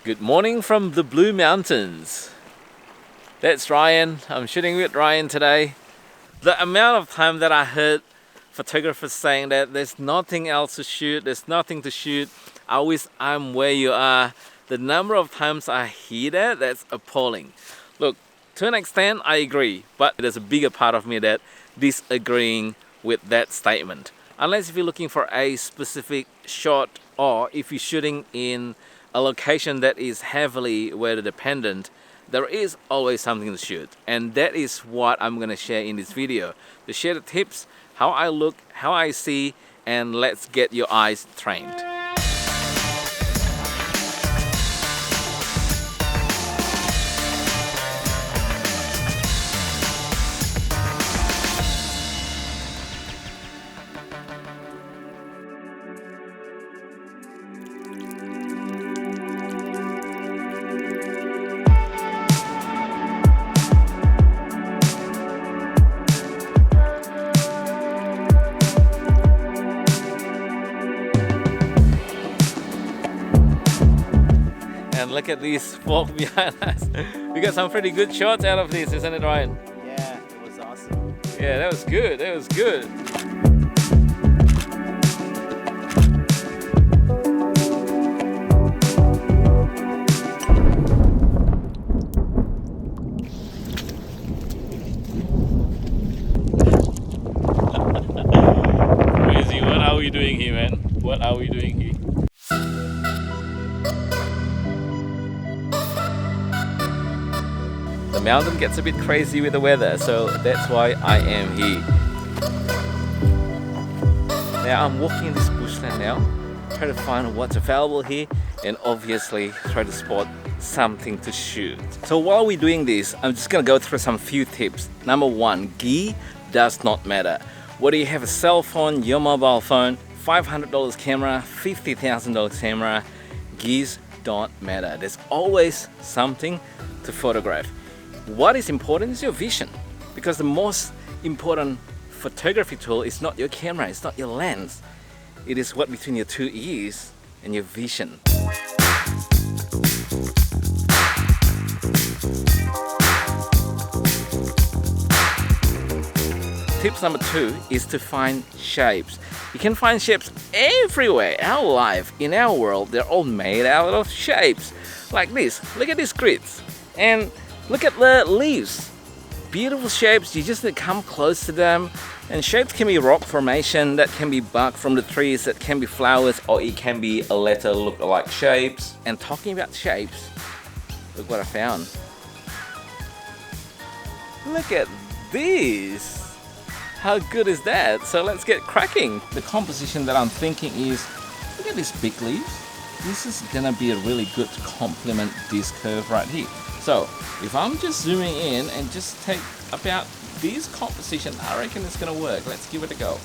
Good morning from the Blue Mountains. That's Ryan. I'm shooting with Ryan today. The amount of time that I heard photographers saying that there's nothing else to shoot, there's nothing to shoot, I wish I'm where you are. The number of times I hear that, that's appalling. Look, to an extent I agree, but there's a bigger part of me that disagreeing with that statement. Unless if you're looking for a specific shot or if you're shooting in a location that is heavily weather dependent, there is always something to shoot, and that is what I'm gonna share in this video. To share the tips, how I look, how I see, and let's get your eyes trained. And look at this fog behind us. We got some pretty good shots out of this, isn't it, Ryan? Yeah, it was awesome. Yeah, that was good. That was good. Crazy. What are we doing here, man? What are we doing here? The mountain gets a bit crazy with the weather, so that's why I am here. Now I'm walking in this bushland now, try to find what's available here, and obviously try to spot something to shoot. So while we're doing this, I'm just gonna go through some few tips. Number one, gear does not matter. Whether you have a cell phone, your mobile phone, $500 camera, $50,000 camera, gears don't matter. There's always something to photograph. What is important is your vision, because the most important photography tool is not your camera, it's not your lens. It is what between your two ears and your vision. Tips number two is to find shapes. You can find shapes everywhere. Our life, in our world, they're all made out of shapes. Like this, look at these grids. And look at the leaves. Beautiful shapes, you just need to come close to them. And shapes can be rock formation, that can be bark from the trees, that can be flowers, or it can be a letter look-alike shapes. And talking about shapes, look what I found. Look at this. How good is that? So let's get cracking. The composition that I'm thinking is, look at these big leaves. This is gonna be a really good to complement this curve right here. So if I'm just zooming in and just take about this composition, I reckon it's gonna work. Let's give it a go.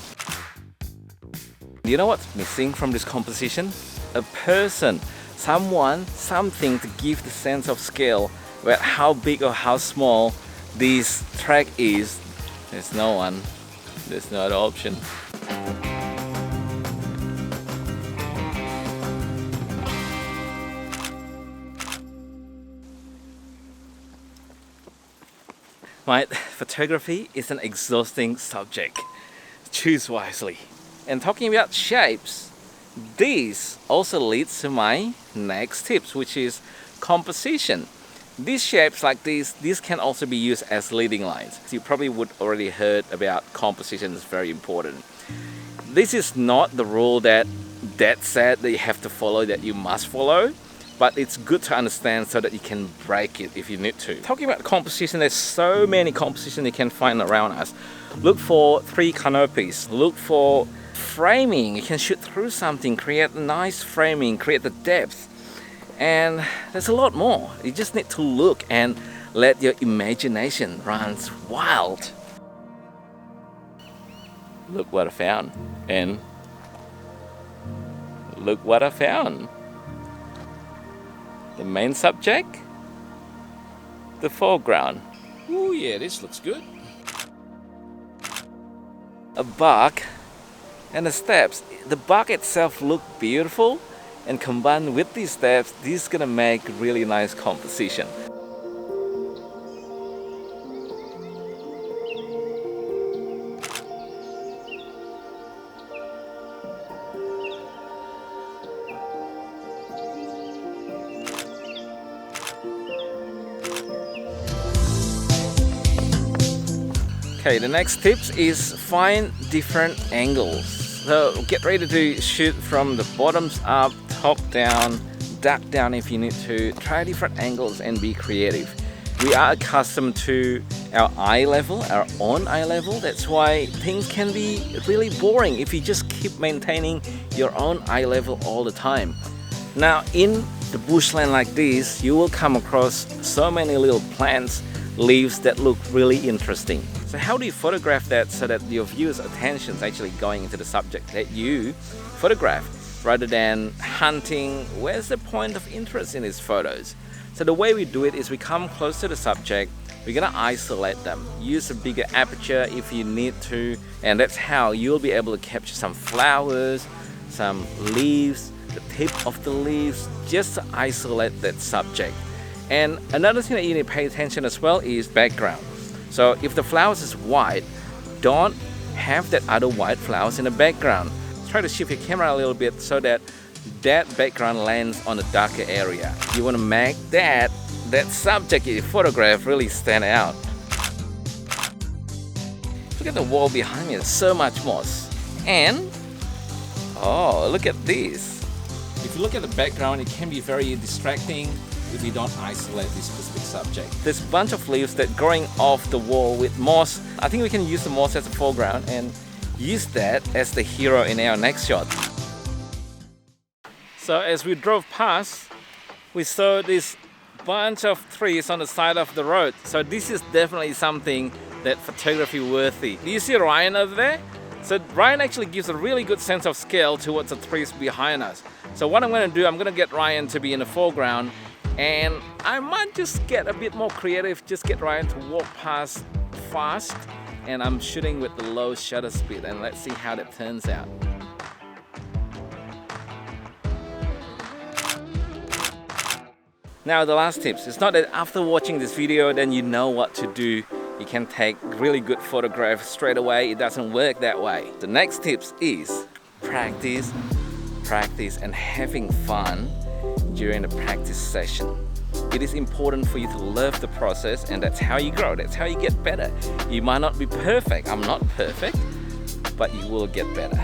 You know what's missing from this composition? A person, someone, something to give the sense of scale about how big or how small this track is. There's no one. There's no other option. Right, photography is an exhausting subject. Choose wisely. And talking about shapes, this also leads to my next tips, which is composition. These shapes like these can also be used as leading lines. You probably would already heard about composition is very important. This is not the rule that said that you have to follow, that you must follow, but it's good to understand so that you can break it if you need to. Talking about composition, there's so many compositions you can find around us. Look for tree canopies, look for framing. You can shoot through something, create a nice framing, create the depth. And there's a lot more. You just need to look and let your imagination run wild. Look what I found. And look what I found. The main subject, the foreground. Oh yeah, this looks good. A bark and the steps. The bark itself look beautiful, and combined with these steps, this is gonna make really nice composition. Okay, the next tips is find different angles. So get ready to shoot from the bottoms up, top down, duck down if you need to. Try different angles and be creative. We are accustomed to our eye level, our own eye level. That's why things can be really boring if you just keep maintaining your own eye level all the time. Now in the bushland like this, you will come across so many little plants, leaves that look really interesting. So how do you photograph that so that your viewer's attention is actually going into the subject that you photograph rather than hunting where's the point of interest in these photos? So the way we do it is we come close to the subject, we're gonna isolate them, use a bigger aperture if you need to, and that's how you'll be able to capture some flowers, some leaves, the tip of the leaves, just to isolate that subject. And another thing that you need to pay attention as well is background. So if the flowers is white, don't have that other white flowers in the background. Try to shift your camera a little bit so that that background lands on a darker area. You want to make that subject you photograph really stand out. Look at the wall behind me, there's so much moss. And, oh, look at this. If you look at the background, it can be very distracting if you don't isolate this specific subject. There's a bunch of leaves that growing off the wall with moss. I think we can use the moss as a foreground and use that as the hero in our next shot. So as we drove past, we saw this bunch of trees on the side of the road. So this is definitely something that photography worthy. Do you see Ryan over there? So Ryan actually gives a really good sense of scale towards the trees behind us. So what I'm going to do, I'm going to get Ryan to be in the foreground, and I might just get a bit more creative, just get Ryan to walk past fast, and I'm shooting with the low shutter speed, and let's see how that turns out. Now the last tips, it's not that after watching this video then you know what to do. You can take really good photographs straight away. It doesn't work that way. The next tips is practice, and having fun during the practice session. It is important for you to love the process, and that's how you grow, that's how you get better. You might not be perfect, I'm not perfect, but you will get better.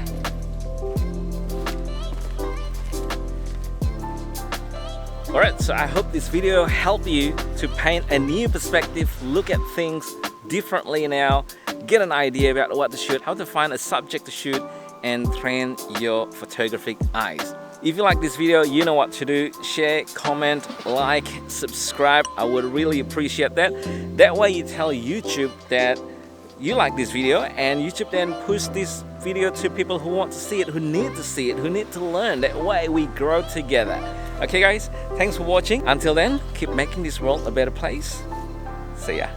Alright, so I hope this video helped you to paint a new perspective, look at things differently now, get an idea about what to shoot, how to find a subject to shoot, and train your photographic eyes. If you like this video, you know what to do. Share, comment, like, subscribe. I would really appreciate that. That way you tell YouTube that you like this video, and YouTube then push this video to people who want to see it, who need to see it, who need to learn. That way we grow together. Okay guys, thanks for watching. Until then, keep making this world a better place. See ya.